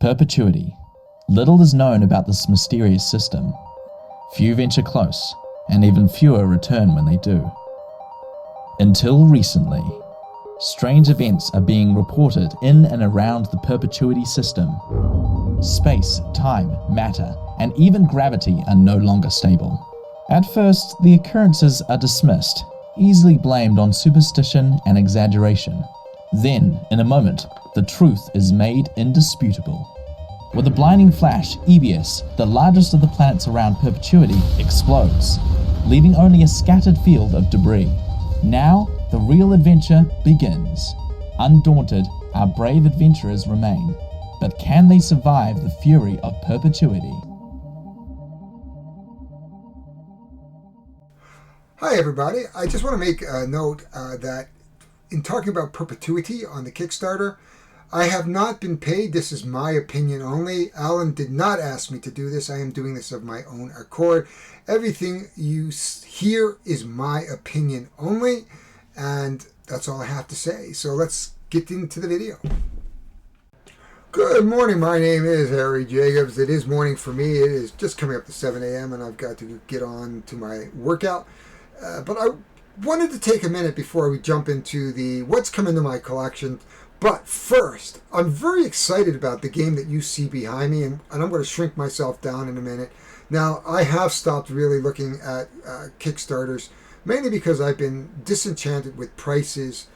Perpetuity. Little is known about this mysterious system. Few venture close, and even fewer return when they do. Until recently, strange events are being reported in and around the Perpetuity system. Space, time, matter, and even gravity are no longer stable. At first, the occurrences are dismissed, easily blamed on superstition and exaggeration. Then, in a moment, the truth is made indisputable. With a blinding flash, Ebius, the largest of the planets around Perpetuity, explodes, leaving only a scattered field of debris. Now, the real adventure begins. Undaunted, our brave adventurers remain, but can they survive the fury of Perpetuity? Hi everybody, I just want to make a note that in talking about Perpetuity on the Kickstarter, I have not been paid. This is my opinion only. Alan did not ask me to do this. I am doing this of my own accord. Everything you hear is my opinion only, and that's all I have to say. So let's get into the video. Good morning, my name is Harry Jacobs. It is morning for me. It is just coming up to 7 a.m. and I've got to get on to my workout. But I wanted to take a minute before we jump into the what's come into my collection. But first, I'm very excited about the game that you see behind me, and I'm going to shrink myself down in a minute. Now, I have stopped really looking at Kickstarters, mainly because I've been disenchanted with prices.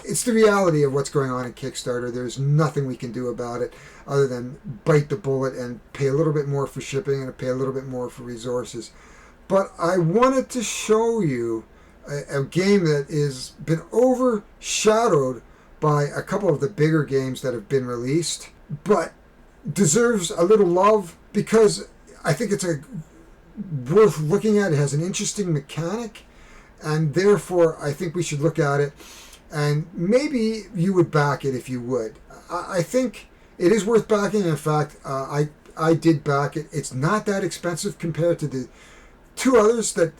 It's the reality of what's going on in Kickstarter. There's nothing we can do about it other than bite the bullet and pay a little bit more for shipping and pay a little bit more for resources. But I wanted to show you a game that has been overshadowed by a couple of the bigger games that have been released, but deserves a little love because I think it's worth looking at. It has an interesting mechanic, and therefore I think we should look at it, and maybe you would back it if you would. I think it is worth backing. In fact, I did back it. It's not that expensive compared to the two others that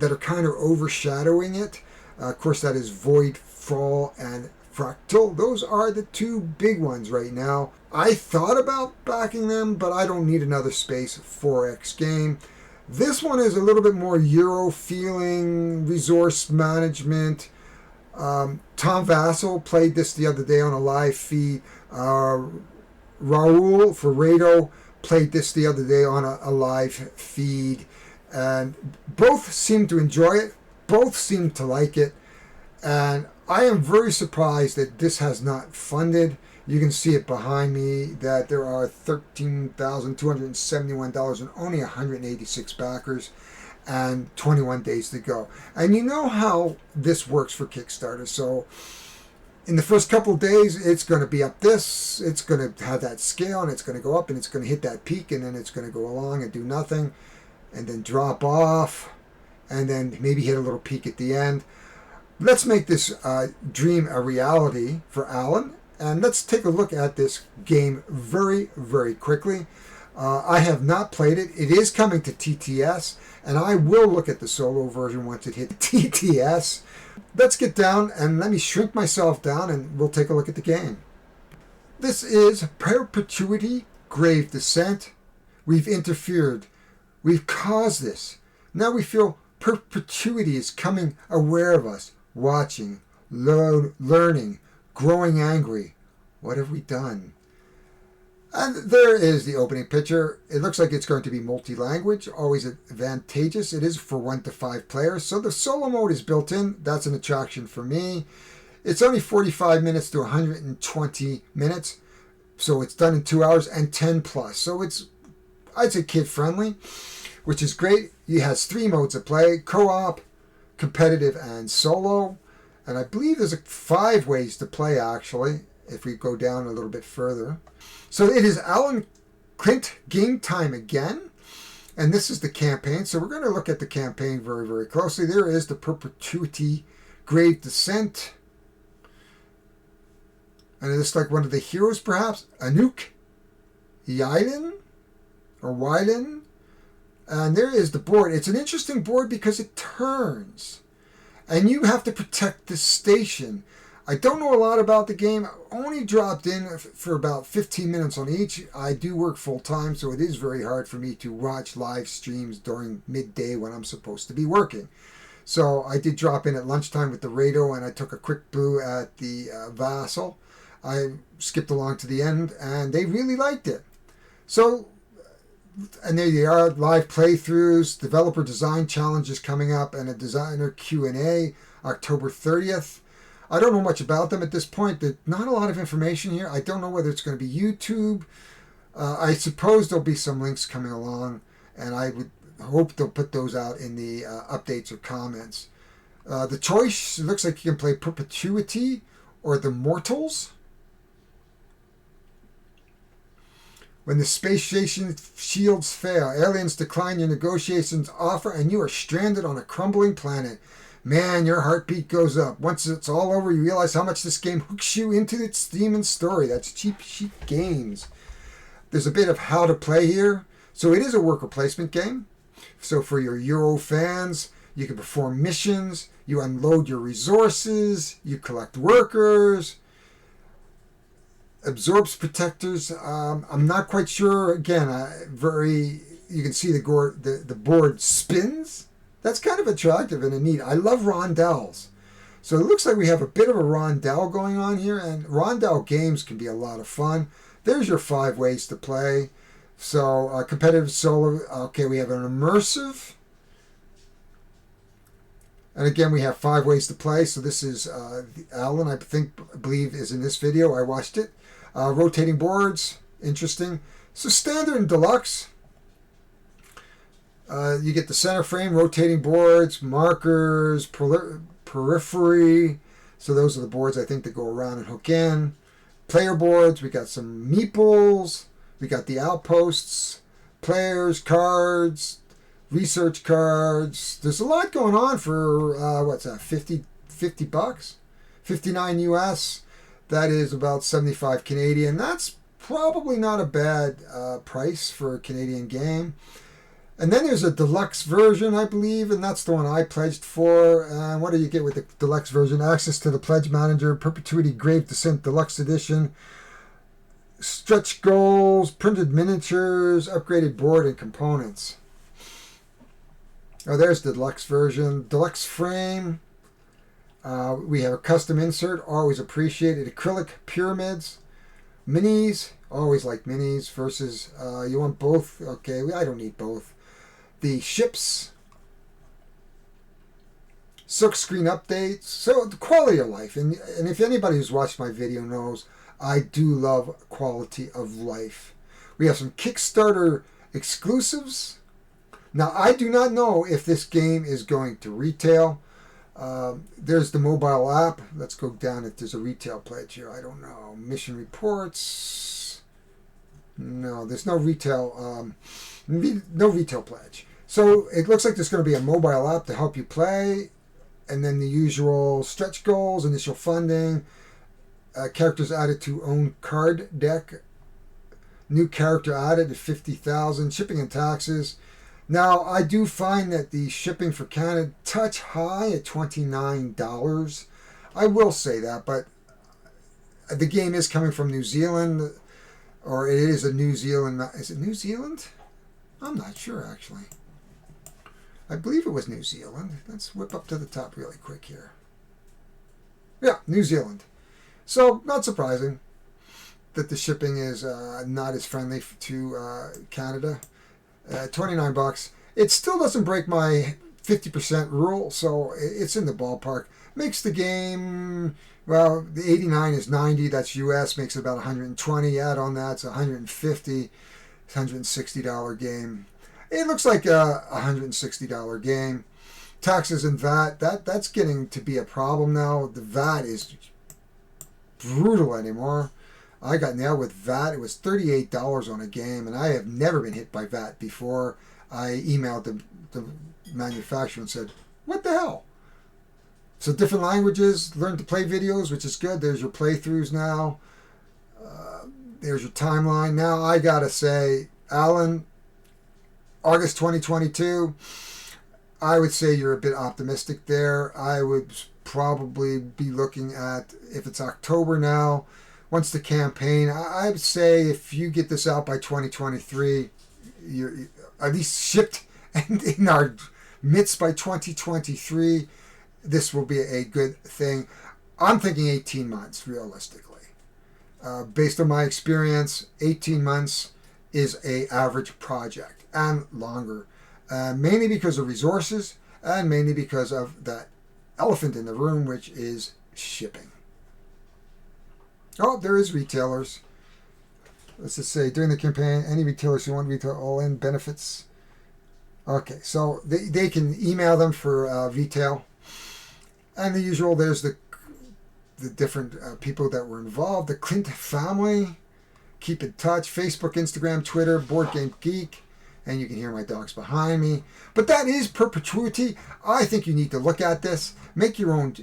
are kind of overshadowing it. Of course, that is Voidfall and Fractal. Those are the two big ones right now. I thought about backing them, but I don't need another Space 4X game. This one is a little bit more Euro feeling, resource management. Tom Vassell played this the other day on a live feed. Raul for Rado played this the other day on a live feed. And both seem to enjoy it, both seem to like it, and I am very surprised that this has not funded. You can see it behind me that there are $13,271 and only 186 backers and 21 days to go. And you know how this works for Kickstarter. So in the first couple of days, it's going to be up this, it's going to have that scale, and it's going to go up, and it's going to hit that peak, and then it's going to go along and do nothing, and then drop off, and then maybe hit a little peak at the end. Let's make this dream a reality for Alan, and let's take a look at this game very, very quickly. I have not played it. It is coming to TTS, and I will look at the solo version once it hits TTS. Let's get down, and let me shrink myself down, and we'll take a look at the game. This is Perpetuity Grave Descent. We've interfered. We've caused this. Now we feel Perpetuity is coming aware of us, watching, learning, growing angry. What have we done? And there is the opening picture. It looks like it's going to be multi-language, always advantageous. It is for 1 to 5 players. So the solo mode is built in. That's an attraction for me. It's only 45 minutes to 120 minutes. So it's done in 2 hours and 10 plus. So it's, I'd say, kid-friendly, which is great. It has 3 modes of play: co-op, competitive, and solo. And I believe there's 5 ways to play, actually, if we go down a little bit further. So it is Alan Clint game time again. And this is the campaign. So we're going to look at the campaign very, very closely. There is the Perpetuity Grave Descent. And it looks like one of the heroes, perhaps, Anouk Yiden. Or Wyden. And there is the board. It's an interesting board because it turns. And you have to protect this station. I don't know a lot about the game. I only dropped in for about 15 minutes on each. I do work full time, so it is very hard for me to watch live streams during midday when I'm supposed to be working. So I did drop in at lunchtime with the Rado, and I took a quick brew at the Vassal. I skipped along to the end, and they really liked it. So, and there they are, live playthroughs, developer design challenges coming up, and a designer Q&A October 30th. I don't know much about them at this point. There's not a lot of information here. I don't know whether it's going to be YouTube. I suppose there'll be some links coming along, and I would hope they'll put those out in the updates or comments. The choice looks like you can play Perpetuity or the Mortals. When the space station shields fail, aliens decline your negotiations offer, and you are stranded on a crumbling planet. Man, your heartbeat goes up. Once it's all over, you realize how much this game hooks you into its theme and story. That's Cheap Sheet Games. There's a bit of how to play here. So it is a worker placement game. So for your Euro fans, you can perform missions, you unload your resources, you collect workers, absorbs protectors. I'm not quite sure. Again, you can see the board spins. That's kind of attractive and neat. I love rondels. So it looks like we have a bit of a rondel going on here, and rondel games can be a lot of fun. There's your 5 ways to play. So competitive solo, okay, we have an immersive. And again, we have 5 ways to play. So this is Alan, I believe is in this video. I watched it. Rotating boards, interesting. So standard and deluxe. You get the center frame, rotating boards, markers, periphery. So those are the boards I think that go around and hook in. Player boards, we got some meeples. We got the outposts, players, cards, research cards. There's a lot going on for, what's that, 50 bucks? 59 US. That is about 75 Canadian. That's probably not a bad price for a Canadian game. And then there's a deluxe version, I believe, and that's the one I pledged for. And what do you get with the deluxe version? Access to the Pledge Manager, Perpetuity Grave Descent Deluxe Edition, stretch goals, printed miniatures, upgraded board and components. Oh, there's the deluxe version. Deluxe frame. We have a custom insert, always appreciated. Acrylic pyramids. Minis, always like minis versus, you want both? Okay, I don't need both. The ships, silk screen updates, so the quality of life. And if anybody who's watched my video knows, I do love quality of life. We have some Kickstarter exclusives. Now, I do not know if this game is going to retail. There's the mobile app. Let's go down if there's a retail pledge here. I don't know. Mission reports. No, there's no retail. No retail pledge. So it looks like there's going to be a mobile app to help you play, and then the usual stretch goals, initial funding, characters added to own card deck, new character added at 50,000, shipping and taxes. Now I do find that the shipping for Canada touch high at $29. I will say that, but the game is coming from New Zealand, or it is a New Zealand. Is it New Zealand? I'm not sure, actually. I believe it was New Zealand. Let's whip up to the top really quick here. Yeah, New Zealand. So, not surprising that the shipping is not as friendly to Canada. 29 bucks. It still doesn't break my 50% rule, so it's in the ballpark. Makes the game, well, the 89 is 90, that's US, makes it about 120. Add on that, it's 150. $160 game. It looks like a $160 game. Taxes and VAT, that's getting to be a problem now. The VAT is brutal anymore. I got nailed with VAT. It was $38 on a game, and I have never been hit by VAT before. I emailed the manufacturer and said, what the hell? So different languages, learn to play videos, which is good. There's your playthroughs now. There's your timeline. Now I gotta say, Alan, August 2022, I would say you're a bit optimistic there. I would probably be looking at, if it's October now, once the campaign, I'd say if you get this out by 2023, you're at least shipped and in our midst by 2023, this will be a good thing. I'm thinking 18 months, realistically. Based on my experience, 18 months is a average project, and longer. Mainly because of resources, and mainly because of that elephant in the room, which is shipping. Oh, there is retailers. Let's just say, during the campaign, any retailers who want retail all-in benefits. Okay, so they can email them for retail. And the usual, there's the different people that were involved. The Clint family. Keep in touch. Facebook, Instagram, Twitter, Board Game Geek. And you can hear my dogs behind me. But that is Perpetuity. I think you need to look at this. Make your own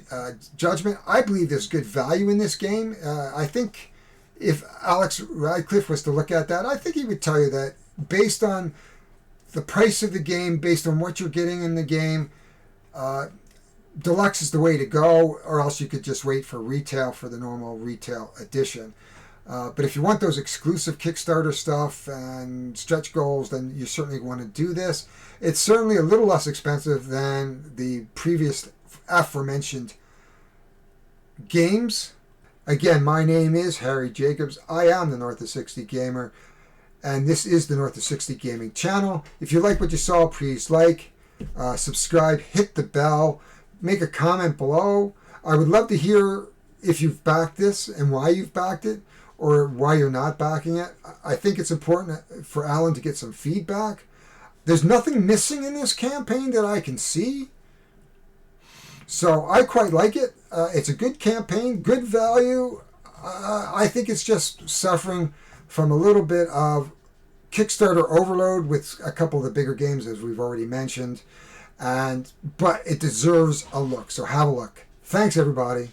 judgment. I believe there's good value in this game. I think if Alex Radcliffe was to look at that, I think he would tell you that based on the price of the game, based on what you're getting in the game, Deluxe is the way to go, or else you could just wait for retail for the normal retail edition. But if you want those exclusive Kickstarter stuff and stretch goals, then you certainly want to do this. It's certainly a little less expensive than the previous aforementioned games. Again, my name is Harry Jacobs. I am the North of 60 Gamer, and this is the North of 60 Gaming channel. If you like what you saw, please like, subscribe, hit the bell, make a comment below. I would love to hear if you've backed this and why you've backed it, or why you're not backing it. I think it's important for Alan to get some feedback. There's nothing missing in this campaign that I can see. So I quite like it. It's a good campaign, good value. I think it's just suffering from a little bit of Kickstarter overload with a couple of the bigger games, as we've already mentioned. But it deserves a look, so have a look. Thanks, everybody.